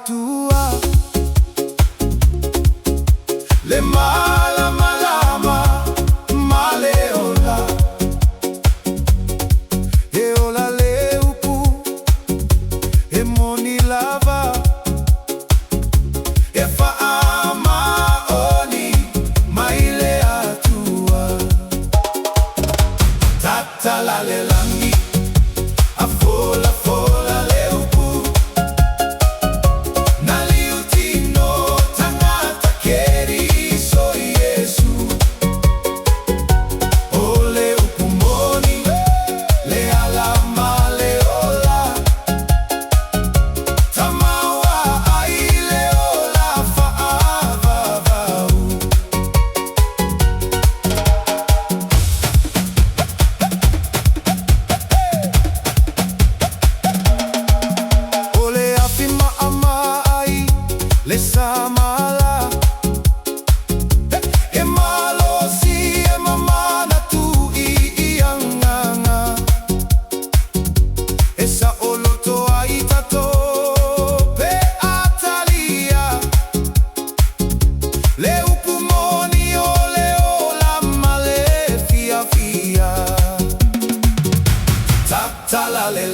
atua le mala malama maleola e ola le upu e moni lava e faama oni maile atua tatala le langi a fola fola le upu na liutino tangata keri so Yesu o le upu moni le alama le ola tamawa ai le ola faavavau ole afima ama ai le samala e malo si e mamana tu I anganga e sa oloto ai tato pe atalia le upu moni o le ola male fia fia tatala le